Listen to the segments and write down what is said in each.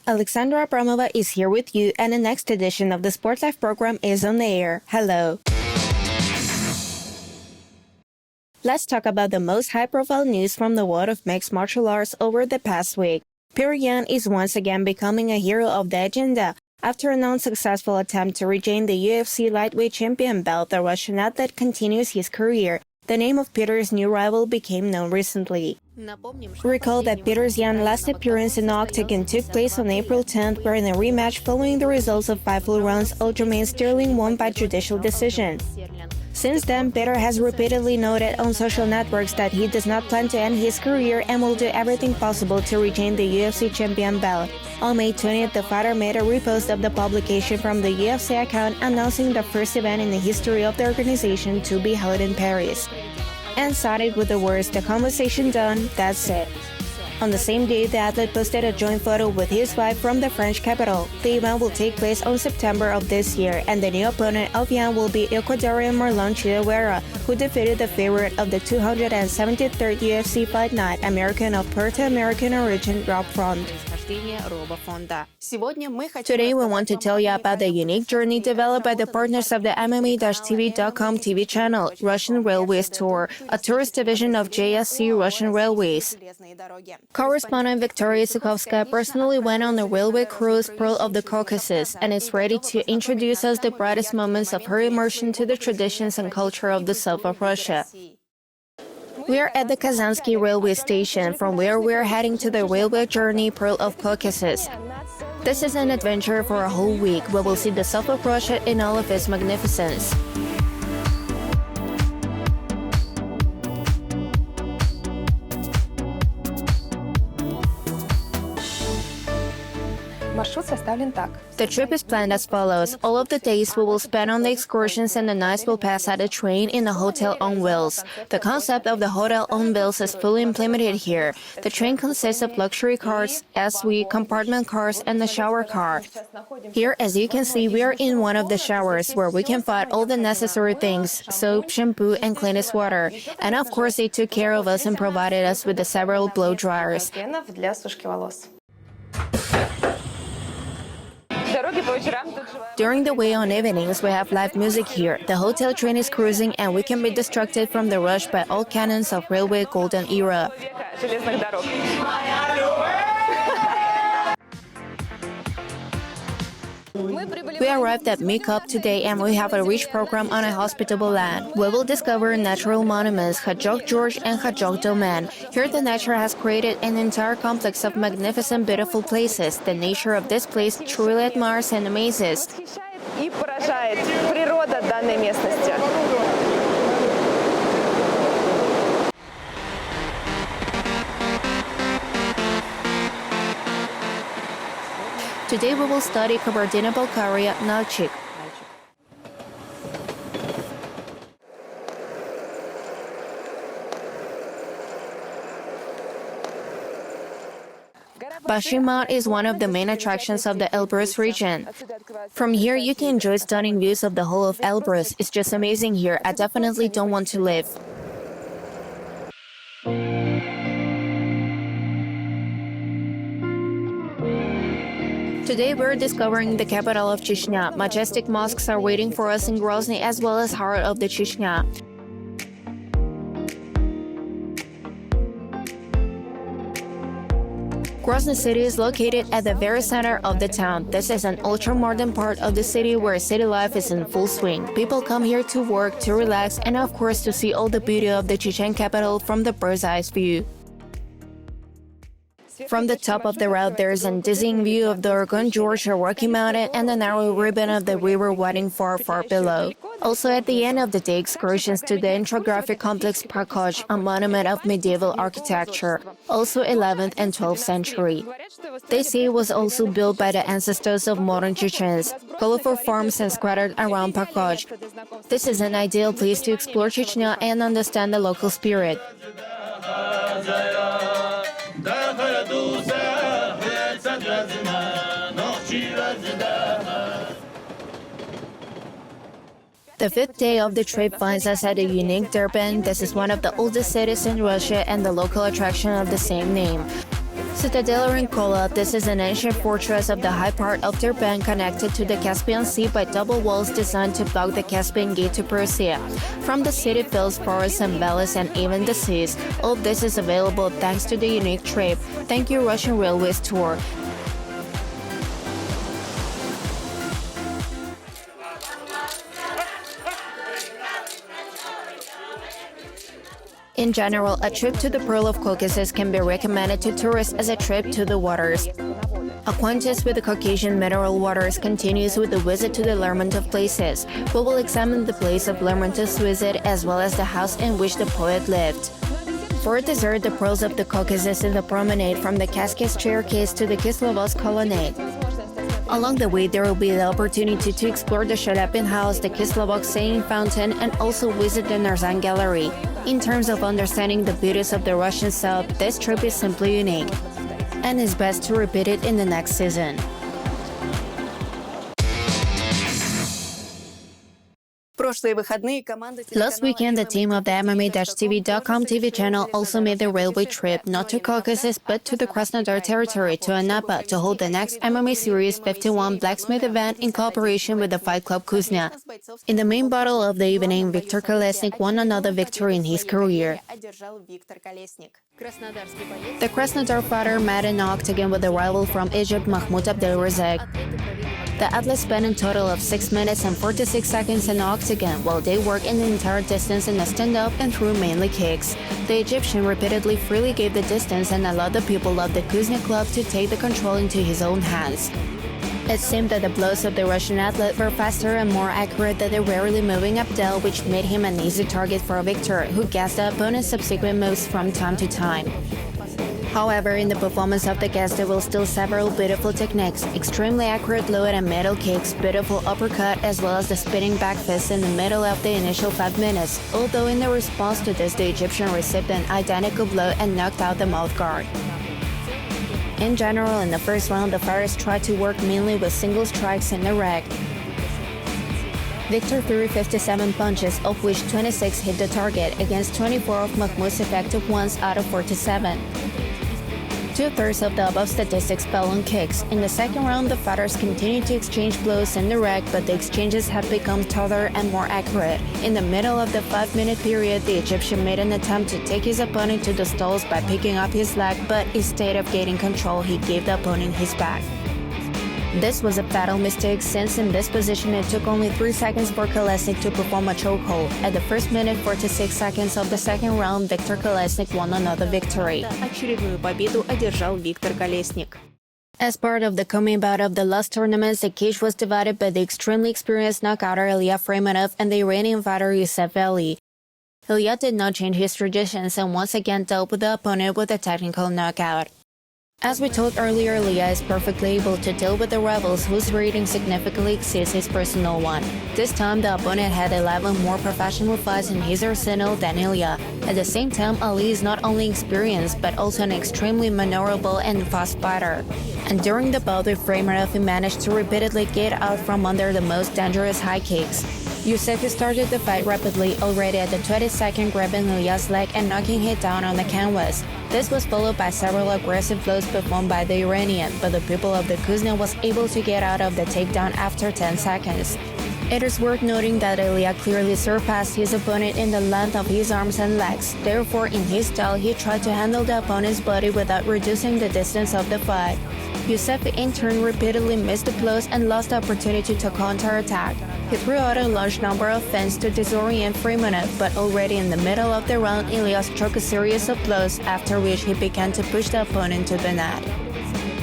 Alexandra Abramova is here with you, and the next edition of the SportLife program is on the air. Hello. Let's talk about the most high-profile news from the world of mixed martial arts over the past week. Petr Yan is once again becoming a hero of the agenda. After an unsuccessful attempt to regain the UFC lightweight champion belt, the Russian athlete continues his career. The name of Peter's new rival became known recently. Recall that Petr Yan's last appearance in the octagon took place on April 10th, where in a rematch following the results of 5 full rounds, Aljamain Sterling won by judicial decision. Since then, Petr has repeatedly noted on social networks that he does not plan to end his career and will do everything possible to regain the UFC champion belt. On May 20th, the fighter made a repost of the publication from the UFC account announcing the first event in the history of the organization to be held in Paris, and started with the words, "The conversation done, that's it." On the same day, the athlete posted a joint photo with his wife from the French capital. The event will take place on September of this year, and the new opponent of Yan will be Ecuadorian Marlon Chihuahua, who defeated the favorite of the 273rd UFC Fight Night, American of Puerto American origin, Rob Font. Today we want to tell you about the unique journey developed by the partners of the MMA-TV.com TV channel, Russian Railways Tour, a tourist division of JSC Russian Railways. Correspondent Viktoria Sukhovskaya personally went on the railway cruise Pearl of the Caucasus and is ready to introduce us the brightest moments of her immersion to the traditions and culture of the south of Russia. We are at the Kazansky railway station, from where we are heading to the railway journey Pearl of Caucasus. This is an adventure for a whole week, where we'll see the south of Russia in all of its magnificence. The trip is planned as follows. All of the days we will spend on the excursions, and the nights will pass at a train in a hotel on wheels. The concept of the hotel on wheels is fully implemented here. The train consists of luxury cars, SUV, compartment cars, and the shower car. Here, as you can see, we are in one of the showers, where we can find all the necessary things: soap, shampoo, and cleanest water. And of course, they took care of us and provided us with the several blow dryers. During the way on evenings, we have live music here. The hotel train is cruising, and we can be distracted from the rush by all canons of railway golden era. We arrived at Mikop today, and we have a rich program on a hospitable land. We will discover natural monuments, Khajok George and Khajok Domain. Here the nature has created an entire complex of magnificent, beautiful places. The nature of this place truly admires and amazes. Today we will study Kabardino-Balkaria, Nalchik. Bashima is one of the main attractions of the Elbrus region. From here you can enjoy stunning views of the whole of Elbrus. It's just amazing here. I definitely don't want to leave. Today we're discovering the capital of Chechnya. Majestic mosques are waiting for us in Grozny, as well as heart of the Chechnya. Grozny city is located at the very center of the town. This is an ultra-modern part of the city where city life is in full swing. People come here to work, to relax, and of course to see all the beauty of the Chechen capital from the bird's-eye view. From the top of the route, there is a dizzying view of the Orgon Gorge, a Rocky Mountain, and the narrow ribbon of the river winding far, far below. Also, at the end of the day, excursions to the ethnographic complex Prakoj, a monument of medieval architecture, also 11th and 12th century. They say it was also built by the ancestors of modern Chechens. Colorful farms are scattered around Prakoj. This is an ideal place to explore Chechnya and understand the local spirit. The fifth day of the trip finds us at a unique Durban. This is one of the oldest cities in Russia and the local attraction of the same name. Citadel in Kola, this is an ancient fortress of the high part of Turban connected to the Caspian Sea by double walls designed to block the Caspian Gate to Persia. From the city fills forests and valleys and even the seas. All this is available thanks to the unique trip. Thank you Russian Railways Tour. In general, a trip to the Pearl of Caucasus can be recommended to tourists as a trip to the waters. Acquaintance with the Caucasian mineral waters continues with a visit to the Lermontov places. We will examine the place of Lermontov's visit as well as the house in which the poet lived. For dessert, the Pearls of the Caucasus in the promenade from the Cascade staircase to the Kislovos colonnade. Along the way, there will be the opportunity to explore the Shalyapin house, the Kislovok singing fountain, and also visit the Narzan gallery. In terms of understanding the beauties of the Russian South, this trip is simply unique, and it's best to repeat it in the next season. Last weekend, the team of the MMA-TV.com TV channel also made the railway trip not to Caucasus but to the Krasnodar territory to Anapa to hold the next MMA Series 51 blacksmith event in cooperation with the Fight Club Kuznia. In the main battle of the evening, Viktor Kolesnik won another victory in his career. The Krasnodar fighter met in the octagon with the rival from Egypt, Mahmoud Razek. The athletes spent a total of 6 minutes and 46 seconds in the octagon, while they worked in the entire distance in a stand-up and threw mainly kicks. The Egyptian repeatedly freely gave the distance and allowed the people of the Kuznia club to take the control into his own hands. It seemed that the blows of the Russian athlete were faster and more accurate than the rarely moving Abdel, which made him an easy target for Viktor, who guessed the opponent's subsequent moves from time to time. However, in the performance of the guest, there were still several beautiful techniques, extremely accurate low and middle kicks, beautiful uppercut, as well as the spinning back fist in the middle of the initial 5 minutes, although in the response to this, the Egyptian received an identical blow and knocked out the mouth guard. In general, in the first round, the fighters tried to work mainly with single strikes in the rack. Viktor threw 57 punches, of which 26 hit the target, against 24 of Mahmoud's effective ones out of 47. 2/3 of the above statistics fell on kicks. In the second round, the fighters continued to exchange blows in the rack, but the exchanges had become taller and more accurate. In the middle of the 5-minute period, the Egyptian made an attempt to take his opponent to the stalls by picking up his leg, but instead of gaining control, he gave the opponent his back. This was a fatal mistake, since in this position it took only 3 seconds for Kolesnik to perform a chokehold. At the first minute 46 seconds of the second round, Viktor Kolesnik won another victory. Очередную победу одержал Виктор Колесник. As part of the coming bout of the last tournaments, the cage was divided by the extremely experienced knockouter Ilya Freymanov and the Iranian fighter yousefi. Ilya did not change his traditions and once again dealt with the opponent with a technical knockout. As we told earlier, Ilya is perfectly able to deal with the rivals whose rating significantly exceeds his personal one. This time, the opponent had 11 more professional fights in his arsenal than Ilya. At the same time, Ali is not only experienced but also an extremely maneuverable and fast fighter. And during the bout with Freymanov, he managed to repeatedly get out from under the most dangerous high kicks. yousefi started the fight rapidly, already at the 22nd grabbing Ilya's leg and knocking him down on the canvas. This was followed by several aggressive blows performed by the Iranian, but the people of the Kuznia was able to get out of the takedown after 10 seconds. It is worth noting that Ilya clearly surpassed his opponent in the length of his arms and legs. Therefore, in his style, he tried to handle the opponent's body without reducing the distance of the fight. yousefi in turn repeatedly missed the blows and lost the opportunity to counterattack. He threw out a large number of feints to disorient Freymanov, but already in the middle of the round, Ilya struck a series of blows, after which he began to push the opponent to the net.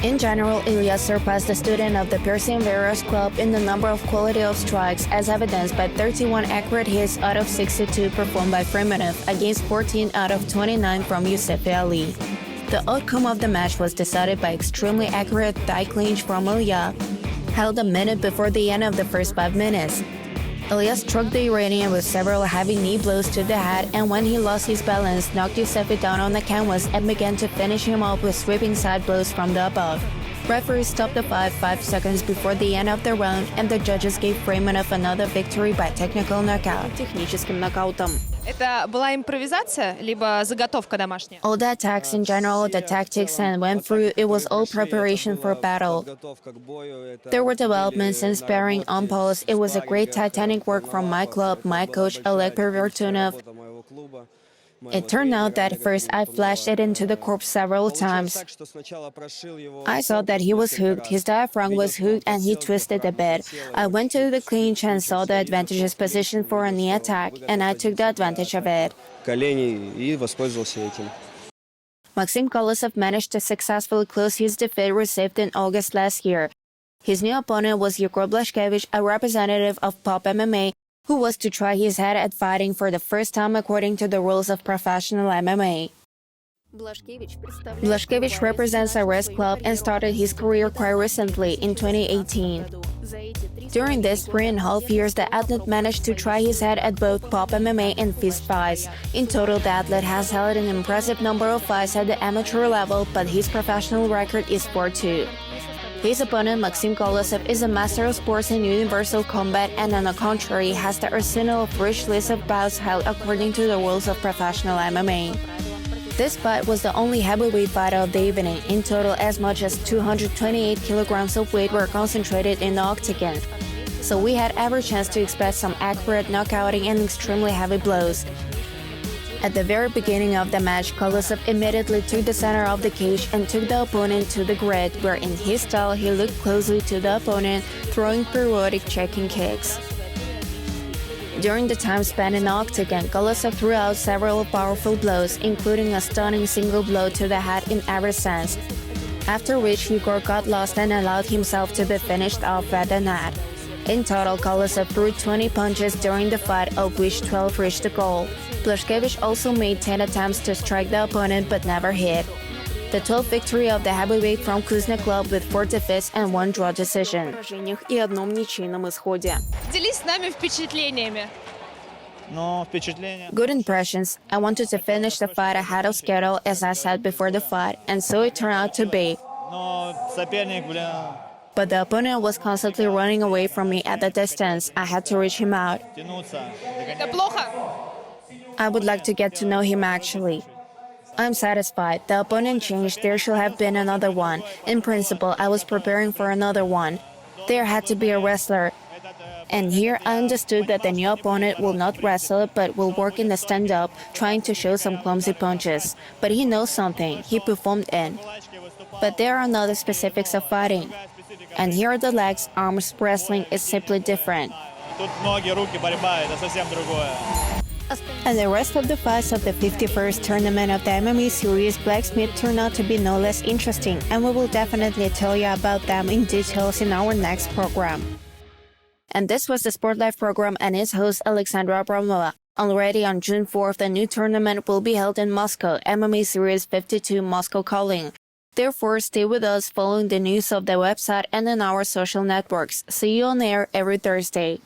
In general, Ilya surpassed the student of the Persian Warriors Club in the number of quality of strikes, as evidenced by 31 accurate hits out of 62 performed by Freymanov against 14 out of 29 from yousefi. The outcome of the match was decided by extremely accurate thigh clinch from Ilya, held a minute before the end of the first 5 minutes. Ilya struck the Iranian with several heavy knee blows to the head, and when he lost his balance, knocked yousefi down on the canvas and began to finish him off with sweeping side blows from the above. Referee stopped the fight 5 seconds before the end of the round, and the judges gave Freymanov another victory by technical knockout. Техническим нокаутом. Это была импровизация, либо заготовка домашняя? All the attacks in general, the tactics and went through, it was all preparation for battle. There were developments in sparring on post. It was a great titanic work from my club, my coach Oleg Pervertunov. It turned out that first I flashed it into the corpse several times. I saw that he was hooked, his diaphragm was hooked and he twisted a bit. I went to the clinch and saw the advantageous position for a knee attack, and I took the advantage of it. Maxim Kolosov managed to successfully close his defeat received in August last year. His new opponent was Egor Blashkevich, a representative of Pop MMA, who was to try his head at fighting for the first time according to the rules of professional MMA. Blashkevich represents a rest club and started his career quite recently, in 2018. During these 3.5 years, the athlete managed to try his head at both Pop MMA and fist fights. In total, the athlete has held an impressive number of fights at the amateur level, but his professional record is 4-2. His opponent, Maxim Kolosov, is a master of sports in universal combat and, on the contrary, has the arsenal of rich list of bouts held according to the rules of professional MMA. This fight was the only heavyweight fight of the evening. In total, as much as 228 kilograms of weight were concentrated in the octagon. So we had every chance to expect some accurate knockouting and extremely heavy blows. At the very beginning of the match, Kolosov immediately took the center of the cage and took the opponent to the grid, where in his style he looked closely to the opponent, throwing periodic checking kicks. During the time spent in the octagon, Kolosov threw out several powerful blows, including a stunning single blow to the head in every sense, after which Egor got lost and allowed himself to be finished off at the net. In total, Kolosov threw 20 punches during the fight, of which 12 reached the goal. Blashkevich also made 10 attempts to strike the opponent but never hit. The 12th victory of the heavyweight from Kuzna Club with 4 defeats and 1 draw decision. И одном ничейном исходе. Делись с нами впечатлениями. Good impressions. I wanted to finish the fight ahead of schedule, as I said before the fight, and so it turned out to be. But the opponent was constantly running away from me at the distance. I had to reach him out. Это плохо? I would like to get to know him actually. I'm satisfied. The opponent changed. There should have been another one. In principle, I was preparing for another one. There had to be a wrestler. And here I understood that the new opponent will not wrestle but will work in the stand-up, trying to show some clumsy punches. But he knows something. He performed in. But there are no other specifics of fighting. And here are the legs, arms, wrestling is simply different. And the rest of the fights of the 51st tournament of the MMA series Blacksmith turned out to be no less interesting, and we will definitely tell you about them in details in our next program. And this was the SportLife program and its host Alexandra Abramova. Already on June 4th, the new tournament will be held in Moscow, MMA Series 52 Moscow calling. Therefore, stay with us following the news of the website and on our social networks. See you on air every Thursday.